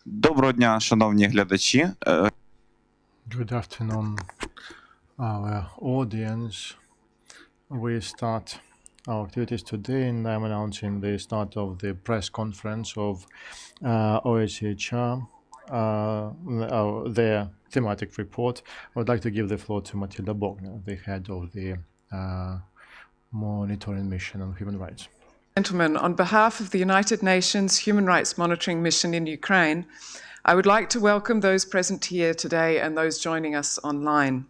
Доброго дня, шановні глядачі. Good afternoon, our audience. We start our activities today, and I'm announcing the start of the press conference of OHCHR, their thematic report. I would like to give the floor to Matilda Bogner, the head of the Monitoring Mission on Human Rights. Gentlemen, on behalf of the United Nations Human Rights Monitoring Mission in Ukraine, I would like to welcome those present here today and those joining us online.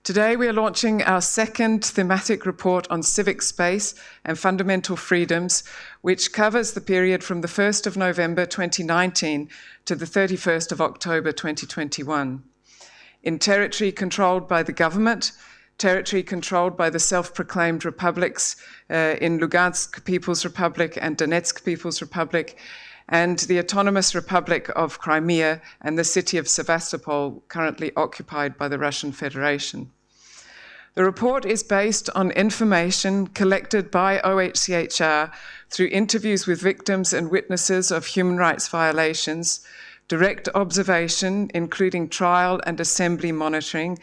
Today we are launching our second thematic report on civic space and fundamental freedoms, which covers the period from the 1st of November 2019 to the 31st of October 2021. In territory controlled by the government, territory controlled by the self-proclaimed republics in Lugansk People's Republic and Donetsk People's Republic, and the Autonomous Republic of Crimea and the city of Sevastopol, currently occupied by the Russian Federation. The report is based on information collected by OHCHR through interviews with victims and witnesses of human rights violations, direct observation, including trial and assembly monitoring,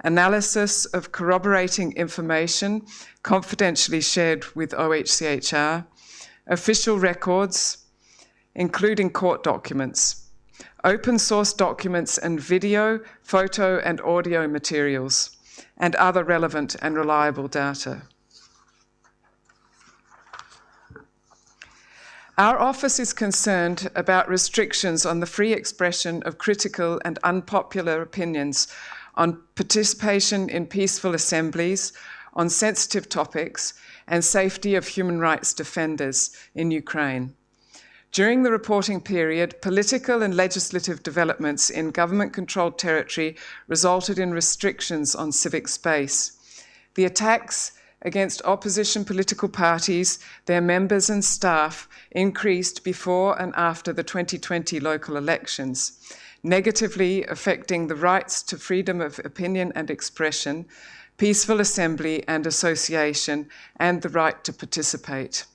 analysis of corroborating information confidentially shared with OHCHR, official records, including court documents, open source documents and video, photo and audio materials, and other relevant and reliable data. Our office is concerned about restrictions on the free expression of critical and unpopular opinions, on participation in peaceful assemblies, on sensitive topics, and safety of human rights defenders in Ukraine. During the reporting period, political and legislative developments in government-controlled territory resulted in restrictions on civic space. The attacks against opposition political parties, their members and staff increased before and after the 2020 local elections, negatively affecting the rights to freedom of opinion and expression, peaceful assembly and association, and the right to participate.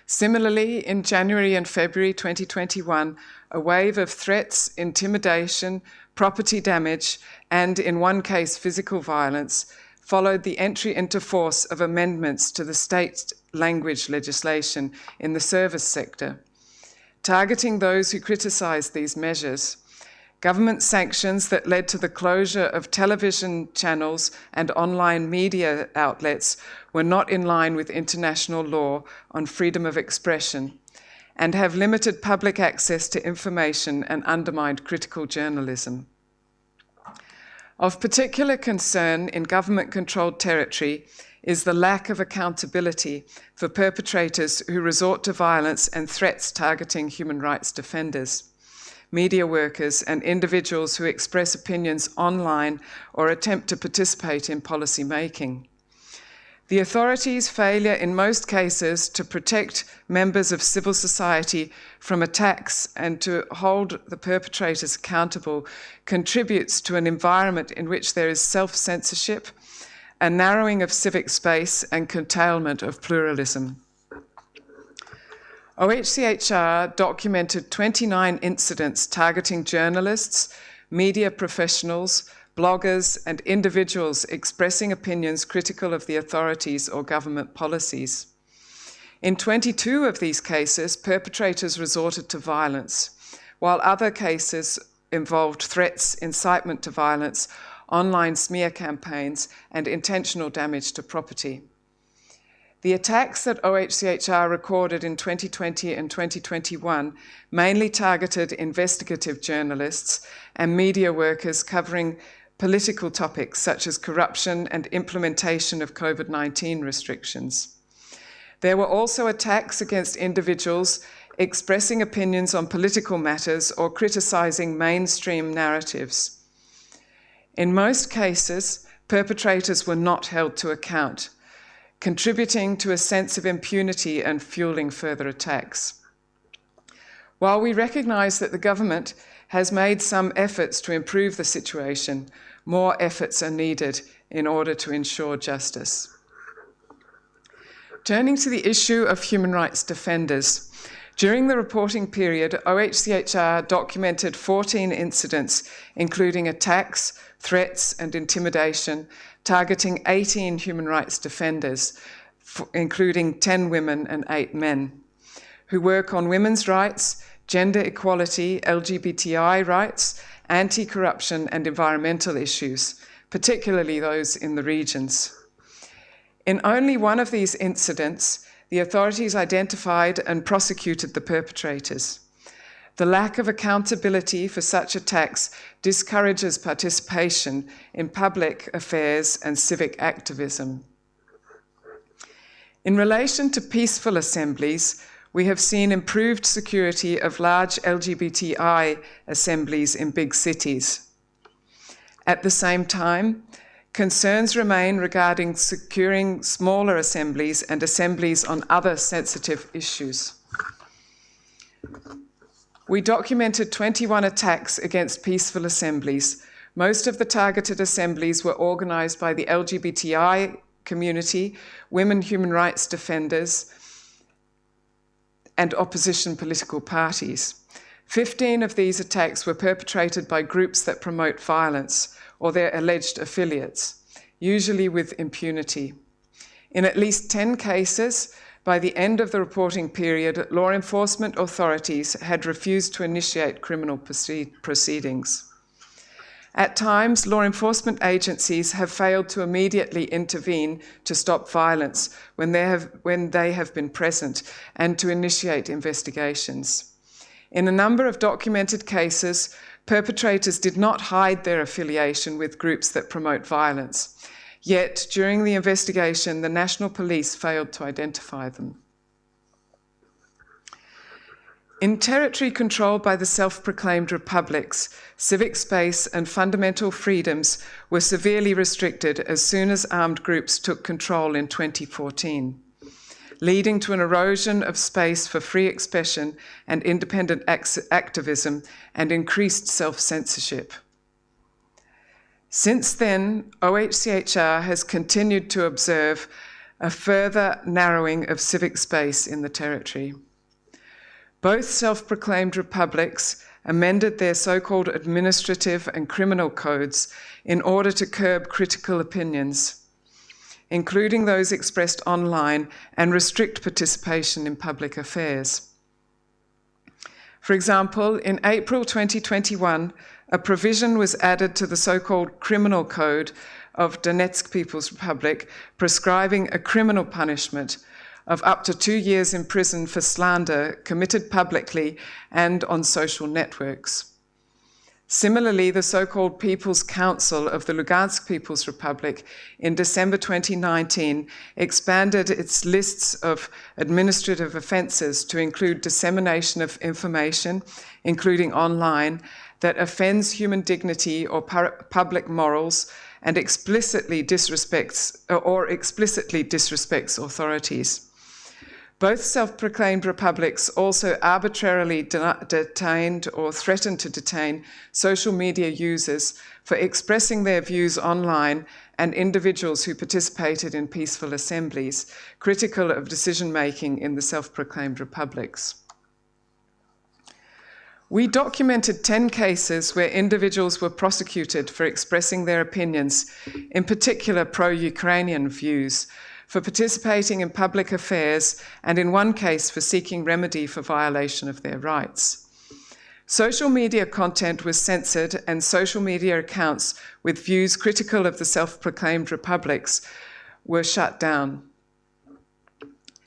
Similarly, in January and February 2021, a wave of threats, intimidation, property damage, and in one case, physical violence, followed the entry into force of amendments to the state language legislation in the service sector. Targeting those who criticized these measures, government sanctions that led to the closure of television channels and online media outlets were not in line with international law on freedom of expression and have limited public access to information and undermined critical journalism. Of particular concern in government-controlled territory is the lack of accountability for perpetrators who resort to violence and threats targeting human rights defenders, media workers, and individuals who express opinions online or attempt to participate in policy making. The authorities' failure in most cases to protect members of civil society from attacks and to hold the perpetrators accountable contributes to an environment in which there is self-censorship, a narrowing of civic space, and curtailment of pluralism. OHCHR documented 29 incidents targeting journalists, media professionals, bloggers, and individuals expressing opinions critical of the authorities or government policies. In 22 of these cases, perpetrators resorted to violence, while other cases involved threats, incitement to violence, online smear campaigns, and intentional damage to property. The attacks that OHCHR recorded in 2020 and 2021 mainly targeted investigative journalists and media workers covering political topics such as corruption and implementation of COVID-19 restrictions. There were also attacks against individuals expressing opinions on political matters or criticizing mainstream narratives. In most cases, perpetrators were not held to account, contributing to a sense of impunity and fueling further attacks. While we recognize that the government has made some efforts to improve the situation, more efforts are needed in order to ensure justice. Turning to the issue of human rights defenders, During the reporting period, OHCHR documented 14 incidents, including attacks, threats, and intimidation, targeting 18 human rights defenders, including 10 women and 8 men, who work on women's rights, gender equality, LGBTI rights, anti-corruption, and environmental issues, particularly those in the regions. In only one of these incidents, the authorities identified and prosecuted the perpetrators. The lack of accountability for such attacks discourages participation in public affairs and civic activism. In relation to peaceful assemblies, we have seen improved security of large LGBTI assemblies in big cities. At the same time, concerns remain regarding securing smaller assemblies and assemblies on other sensitive issues. We documented 21 attacks against peaceful assemblies. Most of the targeted assemblies were organised by the LGBTI community, women human rights defenders, and opposition political parties. 15 of these attacks were perpetrated by groups that promote violence or their alleged affiliates, usually with impunity. In at least 10 cases, by the end of the reporting period, law enforcement authorities had refused to initiate criminal proceedings. At times, law enforcement agencies have failed to immediately intervene to stop violence when they have been present and to initiate investigations. In a number of documented cases, perpetrators did not hide their affiliation with groups that promote violence. Yet, during the investigation, the National Police failed to identify them. In territory controlled by the self-proclaimed republics, civic space and fundamental freedoms were severely restricted as soon as armed groups took control in 2014, leading to an erosion of space for free expression and independent activism and increased self-censorship. Since then, OHCHR has continued to observe a further narrowing of civic space in the territory. Both self-proclaimed republics amended their so-called administrative and criminal codes in order to curb critical opinions, including those expressed online, and restrict participation in public affairs. For example, in April 2021, a provision was added to the so-called Criminal Code of Donetsk People's Republic, prescribing a criminal punishment of up to 2 years in prison for slander committed publicly and on social networks. Similarly, the so-called People's Council of the Lugansk People's Republic in December 2019 expanded its lists of administrative offences to include dissemination of information, including online, that offends human dignity or public morals and explicitly disrespects authorities. Both self-proclaimed republics also arbitrarily detained or threatened to detain social media users for expressing their views online and individuals who participated in peaceful assemblies, critical of decision-making in the self-proclaimed republics. We documented 10 cases where individuals were prosecuted for expressing their opinions, in particular pro-Ukrainian views, for participating in public affairs, and in one case for seeking remedy for violation of their rights. Social media content was censored, and social media accounts with views critical of the self-proclaimed republics were shut down.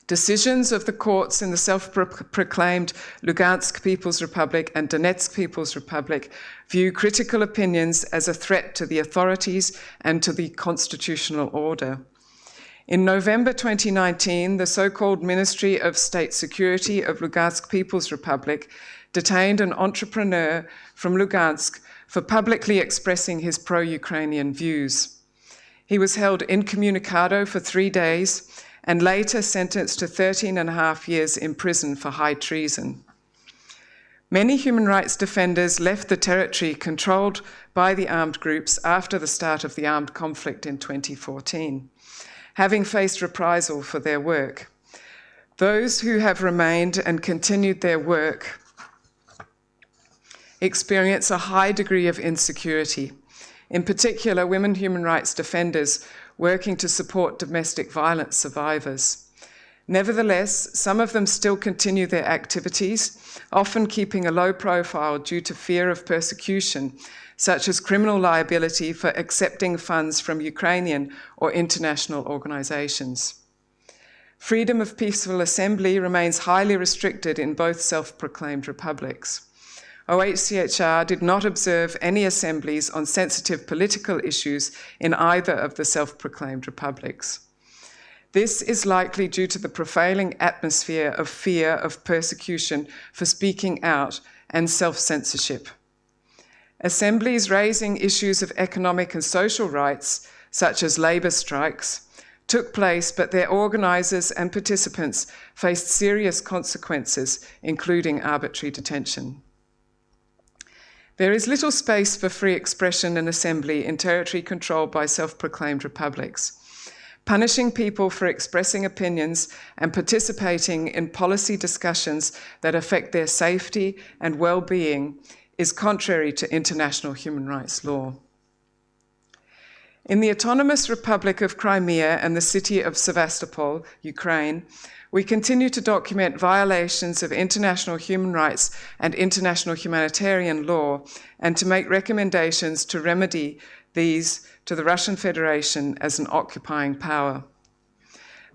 Decisions of the courts in the self-proclaimed Lugansk People's Republic and Donetsk People's Republic view critical opinions as a threat to the authorities and to the constitutional order. In November 2019, the so-called Ministry of State Security of Lugansk People's Republic detained an entrepreneur from Lugansk for publicly expressing his pro-Ukrainian views. He was held incommunicado for 3 days and later sentenced to 13.5 years in prison for high treason. Many human rights defenders left the territory controlled by the armed groups after the start of the armed conflict in 2014, having faced reprisal for their work. Those who have remained and continued their work experience a high degree of insecurity, in particular women human rights defenders working to support domestic violence survivors. Nevertheless, some of them still continue their activities, often keeping a low profile due to fear of persecution, such as criminal liability for accepting funds from Ukrainian or international organizations. Freedom of peaceful assembly remains highly restricted in both self-proclaimed republics. OHCHR did not observe any assemblies on sensitive political issues in either of the self-proclaimed republics. This is likely due to the prevailing atmosphere of fear of persecution for speaking out and self-censorship. Assemblies raising issues of economic and social rights, such as labour strikes, took place, but their organisers and participants faced serious consequences, including arbitrary detention. There is little space for free expression and assembly in territory controlled by self-proclaimed republics. Punishing people for expressing opinions and participating in policy discussions that affect their safety and well-being is contrary to international human rights law. In the Autonomous Republic of Crimea and the city of Sevastopol, Ukraine, we continue to document violations of international human rights and international humanitarian law, and to make recommendations to remedy these to the Russian Federation as an occupying power.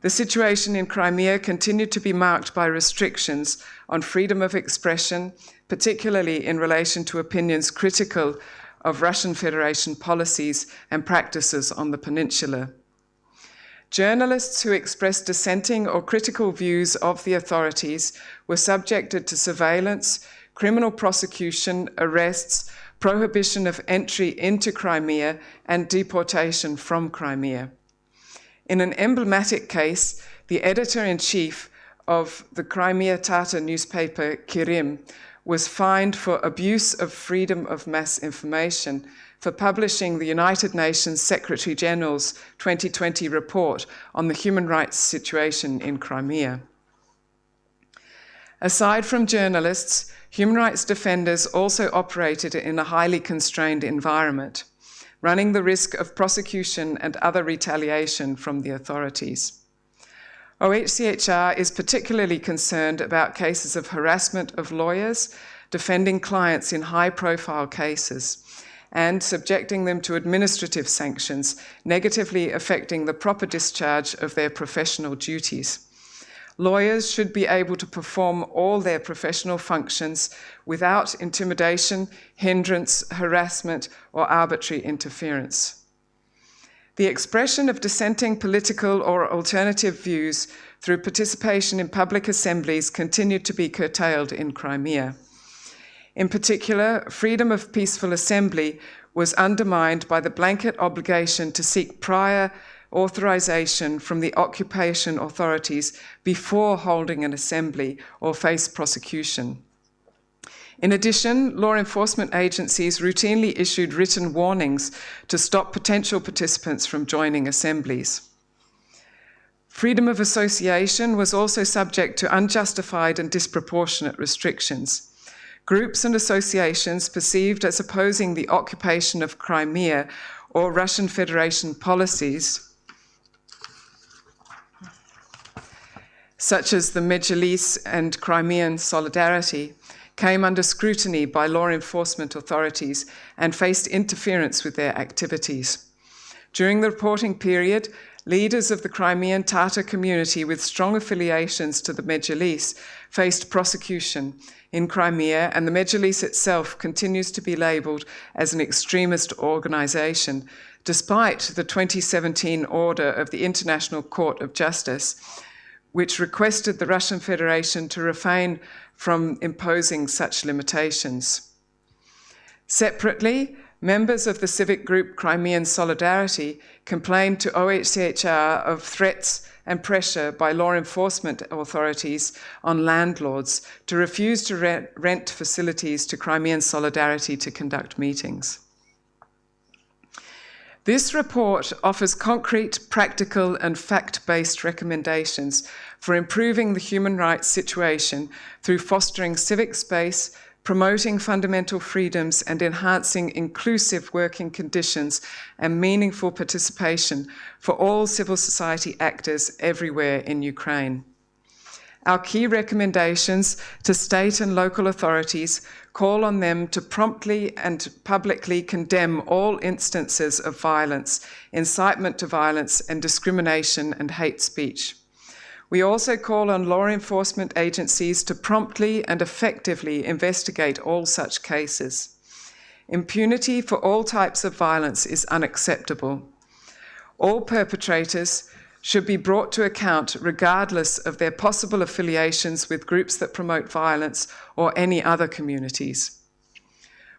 The situation in Crimea continued to be marked by restrictions on freedom of expression, particularly in relation to opinions critical of Russian Federation policies and practices on the peninsula. Journalists who expressed dissenting or critical views of the authorities were subjected to surveillance, criminal prosecution, arrests, prohibition of entry into Crimea, and deportation from Crimea. In an emblematic case, the editor-in-chief of the Crimea Tatar newspaper Kirim was fined for abuse of freedom of mass information for publishing the United Nations Secretary General's 2020 report on the human rights situation in Crimea. Aside from journalists, human rights defenders also operated in a highly constrained environment, running the risk of prosecution and other retaliation from the authorities. OHCHR is particularly concerned about cases of harassment of lawyers defending clients in high-profile cases and subjecting them to administrative sanctions, negatively affecting the proper discharge of their professional duties. Lawyers should be able to perform all their professional functions without intimidation, hindrance, harassment, or arbitrary interference. The expression of dissenting political or alternative views through participation in public assemblies continued to be curtailed in Crimea. In particular, freedom of peaceful assembly was undermined by the blanket obligation to seek prior authorization from the occupation authorities before holding an assembly or face prosecution. In addition, law enforcement agencies routinely issued written warnings to stop potential participants from joining assemblies. Freedom of association was also subject to unjustified and disproportionate restrictions. Groups and associations perceived as opposing the occupation of Crimea or Russian Federation policies, such as the Medjlis and Crimean Solidarity, came under scrutiny by law enforcement authorities and faced interference with their activities. During the reporting period, leaders of the Crimean Tatar community with strong affiliations to the Medjlis faced prosecution in Crimea, and the Medjlis itself continues to be labelled as an extremist organisation, despite the 2017 order of the International Court of Justice, which requested the Russian Federation to refrain from imposing such limitations. Separately, members of the civic group Crimean Solidarity complained to OHCHR of threats and pressure by law enforcement authorities on landlords to refuse to rent facilities to Crimean Solidarity to conduct meetings. This report offers concrete, practical, and fact-based recommendations for improving the human rights situation through fostering civic space, promoting fundamental freedoms, and enhancing inclusive working conditions and meaningful participation for all civil society actors everywhere in Ukraine. Our key recommendations to state and local authorities call on them to promptly and publicly condemn all instances of violence, incitement to violence, and discrimination and hate speech. We also call on law enforcement agencies to promptly and effectively investigate all such cases. Impunity for all types of violence is unacceptable. All perpetrators should be brought to account regardless of their possible affiliations with groups that promote violence or any other communities.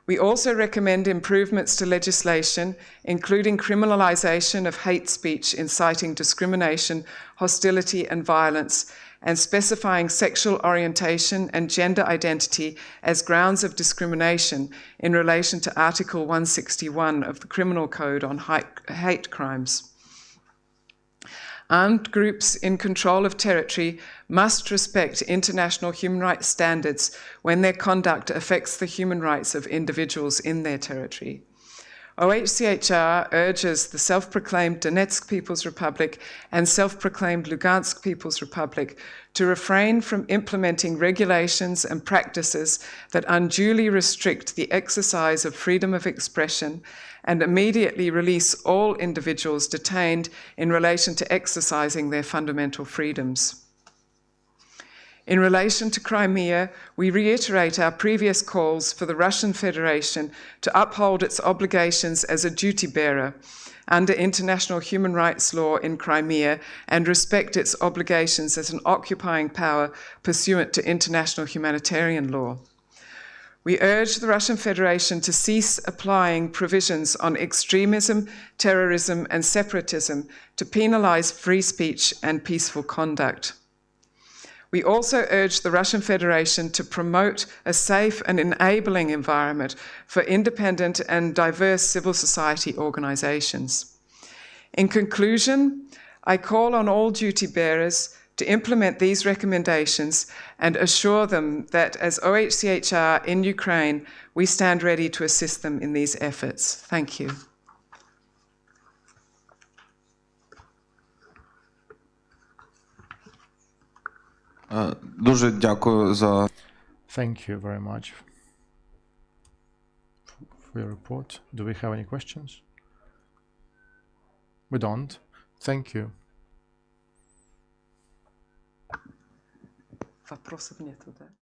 We also recommend improvements to legislation, including criminalization of hate speech inciting discrimination, hostility, and violence, and specifying sexual orientation and gender identity as grounds of discrimination in relation to Article 161 of the Criminal Code on hate crimes. Armed groups in control of territory must respect international human rights standards when their conduct affects the human rights of individuals in their territory. OHCHR urges the self-proclaimed Donetsk People's Republic and self-proclaimed Lugansk People's Republic to refrain from implementing regulations and practices that unduly restrict the exercise of freedom of expression and immediately release all individuals detained in relation to exercising their fundamental freedoms. In relation to Crimea, we reiterate our previous calls for the Russian Federation to uphold its obligations as a duty bearer under international human rights law in Crimea and respect its obligations as an occupying power pursuant to international humanitarian law. We urge the Russian Federation to cease applying provisions on extremism, terrorism, and separatism to penalize free speech and peaceful conduct. We also urge the Russian Federation to promote a safe and enabling environment for independent and diverse civil society organizations. In conclusion, I call on all duty bearers to implement these recommendations and assure them that as OHCHR in Ukraine, we stand ready to assist them in these efforts. Thank you. Дуже дякую за Thank you very much for your report. Do we have any questions? We don't. Thank you. Вопросов нету, да?